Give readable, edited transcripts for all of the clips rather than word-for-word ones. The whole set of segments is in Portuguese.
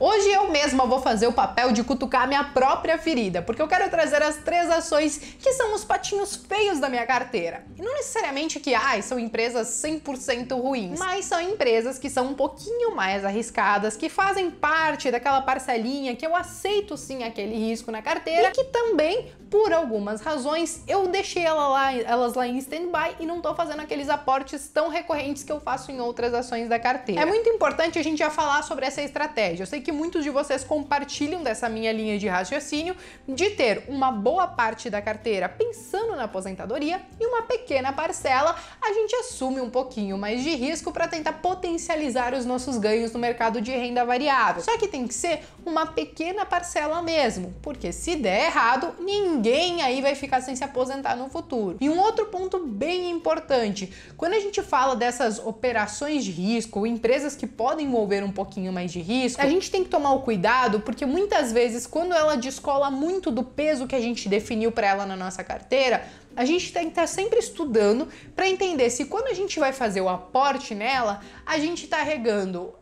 Hoje eu mesma vou fazer o papel de cutucar a minha própria ferida, porque eu quero trazer as 3 ações que são os patinhos feios da minha carteira. E não necessariamente que são empresas 100% ruins, mas são empresas que são um pouquinho mais arriscadas, que fazem parte daquela parcelinha que eu aceito sim aquele risco na carteira e que também, por algumas razões, eu deixei elas lá em stand-by e não tô fazendo aqueles aportes tão recorrentes que eu faço em outras ações da carteira. É muito importante a gente já falar sobre essa estratégia. Eu sei que muitos de vocês compartilham dessa minha linha de raciocínio de ter uma boa parte da carteira pensando na aposentadoria e uma pequena parcela a gente assume um pouquinho mais de risco para tentar potencializar os nossos ganhos no mercado de renda variável. Só que tem que ser uma pequena parcela mesmo, porque se der errado, ninguém aí vai ficar sem se aposentar no futuro. E um outro ponto bem importante, quando a gente fala dessas operações de risco ou empresas que podem envolver um pouquinho mais de risco, a gente tem que tomar o cuidado, porque muitas vezes quando ela descola muito do peso que a gente definiu para ela na nossa carteira, a gente tem que estar sempre estudando para entender se quando a gente vai fazer o aporte nela, a gente está regando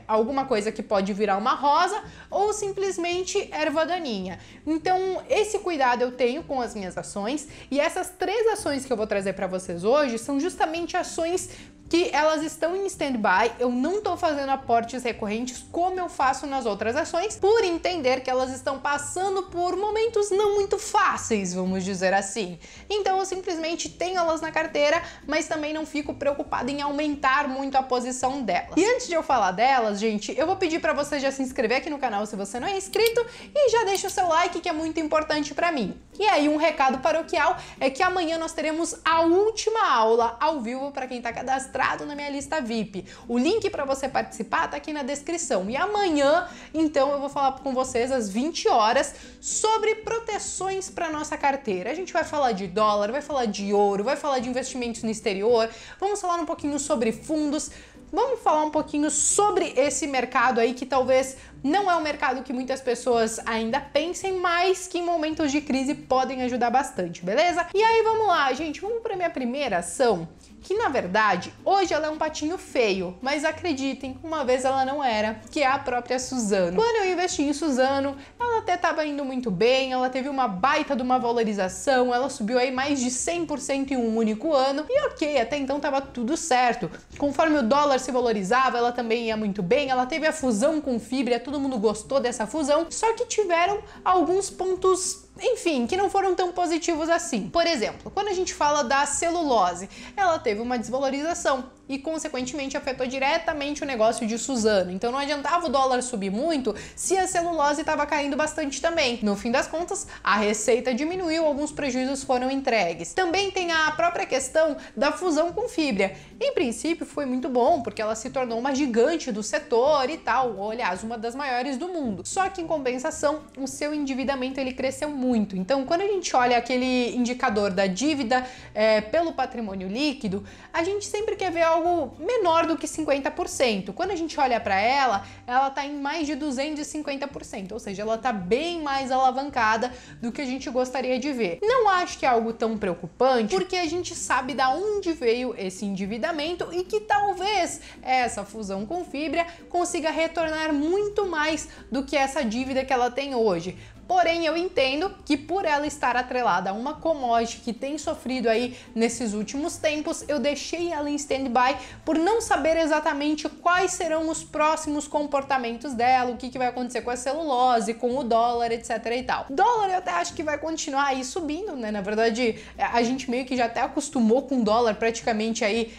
alguma coisa que pode virar uma rosa ou simplesmente erva daninha. Então, esse cuidado eu tenho com as minhas ações, e essas 3 ações que eu vou trazer para vocês hoje são justamente ações que elas estão em stand-by, eu não estou fazendo aportes recorrentes como eu faço nas outras ações, por entender que elas estão passando por momentos não muito fáceis, vamos dizer assim. Então eu simplesmente tenho elas na carteira, mas também não fico preocupada em aumentar muito a posição delas. E antes de eu falar delas, gente, eu vou pedir para você já se inscrever aqui no canal se você não é inscrito e já deixa o seu like, que é muito importante para mim. E aí um recado paroquial é que amanhã nós teremos a última aula ao vivo para quem está cadastrado na minha lista VIP. O link para você participar tá aqui na descrição. E amanhã, então, eu vou falar com vocês às 20 horas sobre proteções para nossa carteira. A gente vai falar de dólar, vai falar de ouro, vai falar de investimentos no exterior, vamos falar um pouquinho sobre fundos. Vamos falar um pouquinho sobre esse mercado aí que talvez não é um mercado que muitas pessoas ainda pensem, mas que em momentos de crise podem ajudar bastante, beleza? E aí vamos lá, gente, vamos para minha primeira ação, que na verdade hoje ela é um patinho feio, mas acreditem, uma vez ela não era, que é a própria Suzano. Quando eu investi em Suzano, ela até estava indo muito bem, ela teve uma baita de uma valorização, ela subiu aí mais de 100% em um único ano, e ok, até então estava tudo certo. Conforme o dólar se valorizava, ela também ia muito bem, ela teve a fusão com Fibria, todo mundo gostou dessa fusão, só que tiveram alguns pontos, enfim, que não foram tão positivos assim. Por exemplo, quando a gente fala da celulose, ela teve uma desvalorização e, consequentemente, afetou diretamente o negócio de Suzano. Então não adiantava o dólar subir muito se a celulose estava caindo bastante também. No fim das contas, a receita diminuiu, alguns prejuízos foram entregues. Também tem a própria questão da fusão com Fibria. Em princípio, foi muito bom, porque ela se tornou uma gigante do setor e tal, aliás, uma das maiores do mundo. Só que, em compensação, o seu endividamento ele cresceu muito. Então, quando a gente olha aquele indicador da dívida pelo patrimônio líquido, a gente sempre quer ver algo menor do que 50%. Quando a gente olha para ela está em mais de 250%, ou seja, ela está bem mais alavancada do que a gente gostaria de ver. Não acho que é algo tão preocupante, porque a gente sabe da onde veio esse endividamento e que talvez essa fusão com Fibria consiga retornar muito mais do que essa dívida que ela tem hoje. Porém, eu entendo que por ela estar atrelada a uma commodity que tem sofrido aí nesses últimos tempos, eu deixei ela em stand-by por não saber exatamente quais serão os próximos comportamentos dela, o que vai acontecer com a celulose, com o dólar, etc e tal. Dólar eu até acho que vai continuar aí subindo, né? Na verdade, a gente meio que já até acostumou com o dólar praticamente aí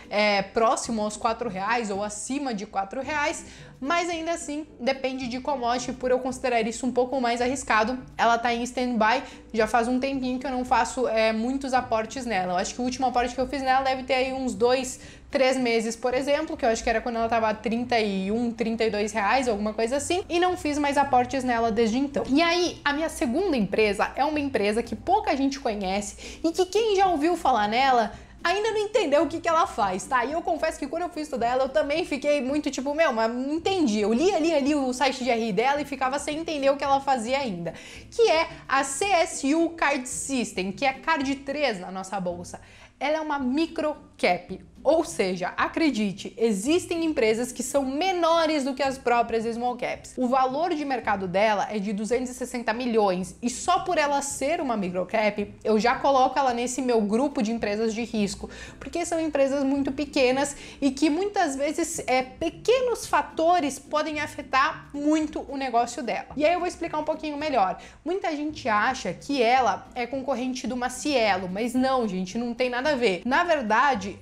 próximo aos R$4 ou acima de R$4, mas ainda assim depende de commodity, por eu considerar isso um pouco mais arriscado. Ela tá em stand-by, já faz um tempinho que eu não faço muitos aportes nela. Eu acho que o último aporte que eu fiz nela deve ter aí uns 2, 3 meses, por exemplo, que eu acho que era quando ela tava a R$31, R$32, alguma coisa assim, e não fiz mais aportes nela desde então. E aí, a minha segunda empresa é uma empresa que pouca gente conhece e que quem já ouviu falar nela ainda não entendeu o que ela faz, tá? E eu confesso que quando eu fui estudar ela, eu também fiquei muito tipo, mas não entendi. Eu li ali o site de RI dela e ficava sem entender o que ela fazia ainda. Que é a CSU Card System, que é Card 3 na nossa bolsa. Ela é uma micro cap, Ou seja, acredite, existem empresas que são menores do que as próprias small caps. O valor de mercado dela é de 260 milhões e só por ela ser uma microcap, eu já coloco ela nesse meu grupo de empresas de risco, porque são empresas muito pequenas e que muitas vezes pequenos fatores podem afetar muito o negócio dela. E aí eu vou explicar um pouquinho melhor. Muita gente acha que ela é concorrente de uma Cielo, mas não, gente, não tem nada a ver. Na verdade,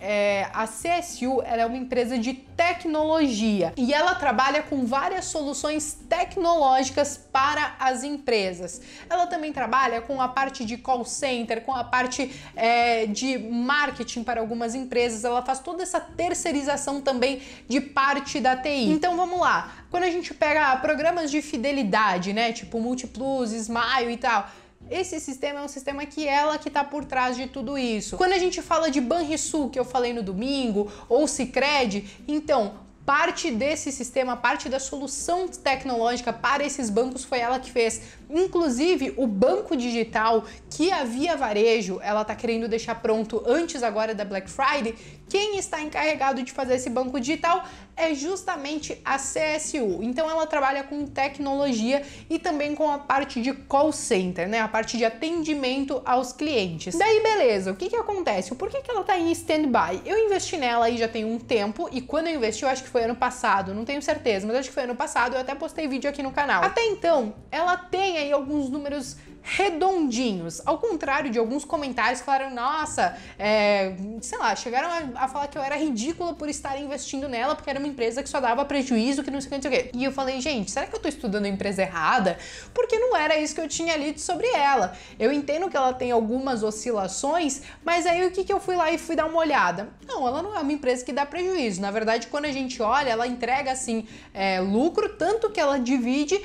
a CSU ela é uma empresa de tecnologia e ela trabalha com várias soluções tecnológicas para as empresas. Ela também trabalha com a parte de call center, com a parte de marketing para algumas empresas. Ela faz toda essa terceirização também de parte da TI. Então vamos lá, quando a gente pega programas de fidelidade, né, tipo Multiplus, Smile e tal, esse sistema é um sistema que ela que tá por trás de tudo isso. Quando a gente fala de Banrisul, que eu falei no domingo, ou Sicredi, então parte desse sistema, parte da solução tecnológica para esses bancos foi ela que fez. Inclusive, o banco digital que a Via Varejo, ela tá querendo deixar pronto antes agora da Black Friday, quem está encarregado de fazer esse banco digital é justamente a CSU. Então ela trabalha com tecnologia e também com a parte de call center, né? A parte de atendimento aos clientes. Daí beleza, o que que acontece? Por que que ela tá em stand-by? Eu investi nela aí já tem um tempo e quando eu investi, eu acho que foi ano passado, não tenho certeza, mas acho que foi ano passado, eu até postei vídeo aqui no canal. Até então, ela tem aí alguns números redondinhos, ao contrário de alguns comentários que falaram, nossa, sei lá, chegaram a falar que eu era ridícula por estar investindo nela, porque era uma empresa que só dava prejuízo, que não sei o que, não sei o que. E eu falei, gente, será que eu tô estudando a empresa errada? Porque não era isso que eu tinha lido sobre ela. Eu entendo que ela tem algumas oscilações, mas aí o que que eu fui lá e fui dar uma olhada? Não, ela não é uma empresa que dá prejuízo. Na verdade, quando a gente olha, ela entrega, assim, lucro, tanto que ela divide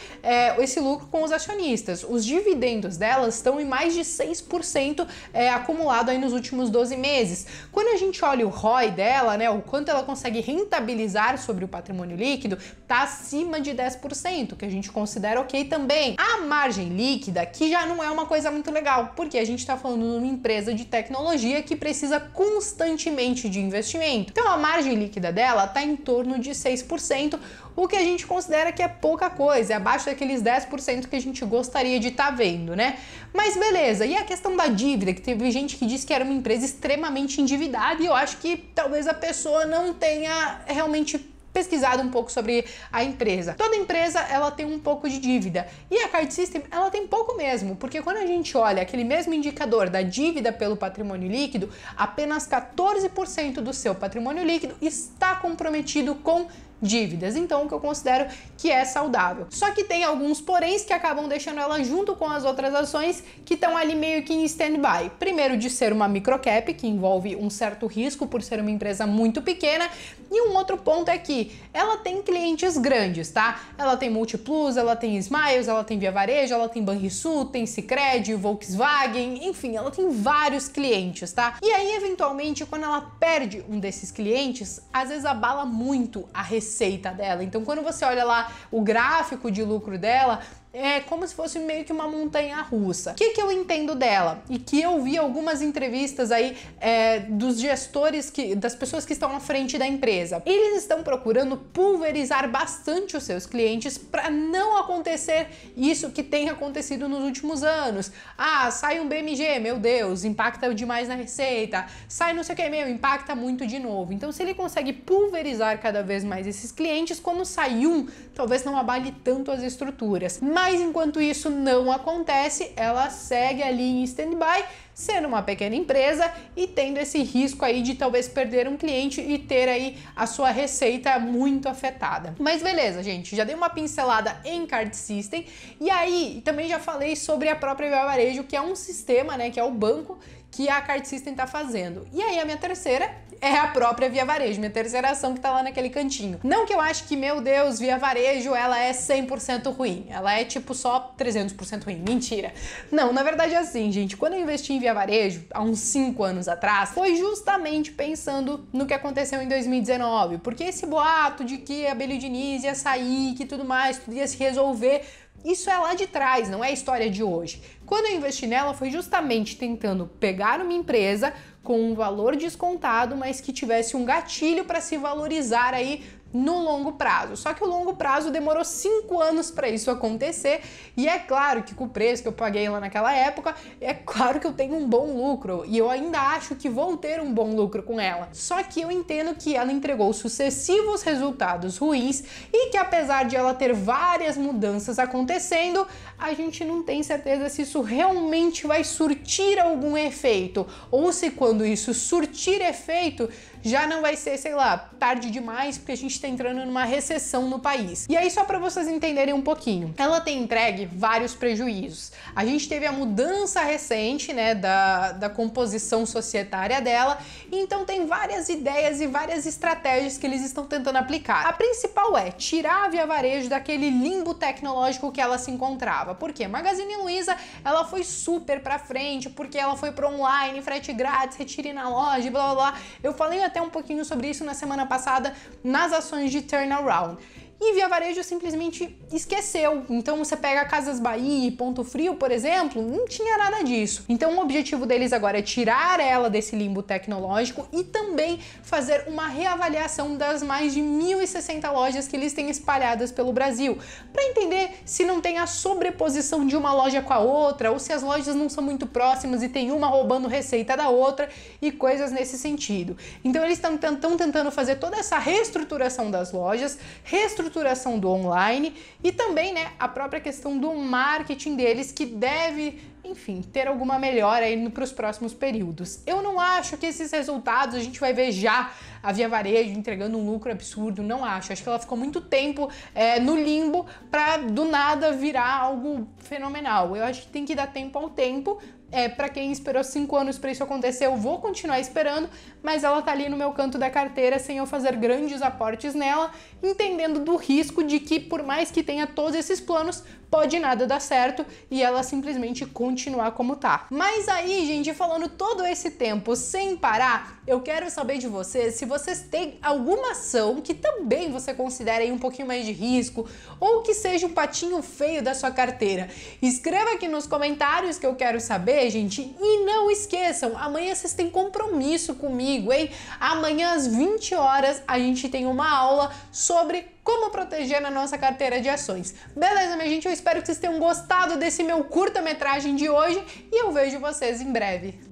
esse lucro com os acionistas. Os dividendos delas estão em mais de 6% acumulado aí nos últimos 12 meses. Quando a gente olha o ROI dela, né, o quanto ela consegue rentabilizar sobre o patrimônio líquido, tá acima de 10%, que a gente considera ok também. A margem líquida, que já não é uma coisa muito legal, porque a gente tá falando de uma empresa de tecnologia que precisa constantemente de investimento. Então a margem líquida dela tá em torno de 6%, o que a gente considera que é pouca coisa, é abaixo daqueles 10% que a gente gostaria de estar vendo, né? Mas beleza, e a questão da dívida, que teve gente que disse que era uma empresa extremamente endividada e eu acho que talvez a pessoa não tenha realmente pesquisado um pouco sobre a empresa. Toda empresa, ela tem um pouco de dívida e a Card System, ela tem pouco mesmo, porque quando a gente olha aquele mesmo indicador da dívida pelo patrimônio líquido, apenas 14% do seu patrimônio líquido está comprometido com dívidas, então o que eu considero que é saudável. Só que tem alguns poréns que acabam deixando ela junto com as outras ações que estão ali meio que em stand-by. Primeiro, de ser uma microcap, que envolve um certo risco por ser uma empresa muito pequena, e um outro ponto é que ela tem clientes grandes, tá? Ela tem Multiplus, ela tem Smiles, ela tem Via Varejo, ela tem Banrisul, tem Sicredi, Volkswagen, enfim, ela tem vários clientes, tá? E aí, eventualmente, quando ela perde um desses clientes, às vezes abala muito a receita dela. Então, quando você olha lá o gráfico de lucro dela, é como se fosse meio que uma montanha russa. O que eu entendo dela? E que eu vi algumas entrevistas aí dos gestores, das pessoas que estão à frente da empresa. Eles estão procurando pulverizar bastante os seus clientes para não acontecer isso que tem acontecido nos últimos anos. Ah, sai um BMG, meu Deus, impacta demais na receita. Sai não sei o que, impacta muito de novo. Então, se ele consegue pulverizar cada vez mais esses clientes, quando sai um, talvez não abale tanto as estruturas. Mas enquanto isso não acontece, ela segue ali em stand-by, sendo uma pequena empresa e tendo esse risco aí de talvez perder um cliente e ter aí a sua receita muito afetada. Mas beleza, gente, já dei uma pincelada em Card System e aí também já falei sobre a própria Via Varejo, que é um sistema, né, que é o banco que a Card System tá fazendo. E aí a minha terceira é a própria Via Varejo, minha terceira ação que tá lá naquele cantinho. Não que eu ache que, meu Deus, Via Varejo, ela é 100% ruim. Ela é tipo só 300% ruim. Mentira. Não, na verdade é assim, gente. Quando eu investi em Via Varejo, há uns 5 anos atrás, foi justamente pensando no que aconteceu em 2019. Porque esse boato de que a Beli Diniz ia sair, que tudo mais, tudo ia se resolver, isso é lá de trás, não é a história de hoje. Quando eu investi nela, foi justamente tentando pegar uma empresa com um valor descontado, mas que tivesse um gatilho para se valorizar aí no longo prazo. Só que o longo prazo demorou 5 anos para isso acontecer, e é claro que com o preço que eu paguei lá naquela época, é claro que eu tenho um bom lucro, e eu ainda acho que vou ter um bom lucro com ela. Só que eu entendo que ela entregou sucessivos resultados ruins e que apesar de ela ter várias mudanças acontecendo, a gente não tem certeza se isso realmente vai surtir algum efeito, ou se quando isso surtir efeito, já não vai ser, sei lá, tarde demais, porque a gente tá entrando numa recessão no país. E aí, só para vocês entenderem um pouquinho, ela tem entregue vários prejuízos. A gente teve a mudança recente, né, da composição societária dela, então tem várias ideias e várias estratégias que eles estão tentando aplicar. A principal é tirar a Via Varejo daquele limbo tecnológico que ela se encontrava. Por quê? Magazine Luiza, ela foi super pra frente, porque ela foi pro online, frete grátis, retire na loja, blá blá blá. Eu falei até um pouquinho sobre isso na semana passada nas ações de turnaround. E Via Varejo simplesmente esqueceu. Então você pega Casas Bahia e Ponto Frio, por exemplo, não tinha nada disso. Então o objetivo deles agora é tirar ela desse limbo tecnológico e também fazer uma reavaliação das mais de 1.060 lojas que eles têm espalhadas pelo Brasil, para entender se não tem a sobreposição de uma loja com a outra, ou se as lojas não são muito próximas e tem uma roubando receita da outra e coisas nesse sentido. Então eles estão tentando fazer toda essa reestruturação das lojas, reestruturação do online e também, né, a própria questão do marketing deles, que deve, enfim, ter alguma melhora aí para os próximos períodos. Eu não acho que esses resultados a gente vai ver já a Via Varejo entregando um lucro absurdo, não acho. Acho que ela ficou muito tempo no limbo para do nada virar algo fenomenal. Eu acho que tem que dar tempo ao tempo. Para quem esperou 5 anos para isso acontecer, eu vou continuar esperando, mas ela tá ali no meu canto da carteira sem eu fazer grandes aportes nela, entendendo do risco de que, por mais que tenha todos esses planos, pode nada dar certo e ela simplesmente continuar como tá. Mas aí, gente, falando todo esse tempo sem parar, eu quero saber de vocês se vocês têm alguma ação que também você considera aí um pouquinho mais de risco, ou que seja um patinho feio da sua carteira. Escreva aqui nos comentários que eu quero saber, gente. E não esqueçam, amanhã vocês têm compromisso comigo, hein? Amanhã às 20 horas a gente tem uma aula sobre como proteger na nossa carteira de ações. Beleza, minha gente? Eu espero que vocês tenham gostado desse meu curta-metragem de hoje e eu vejo vocês em breve.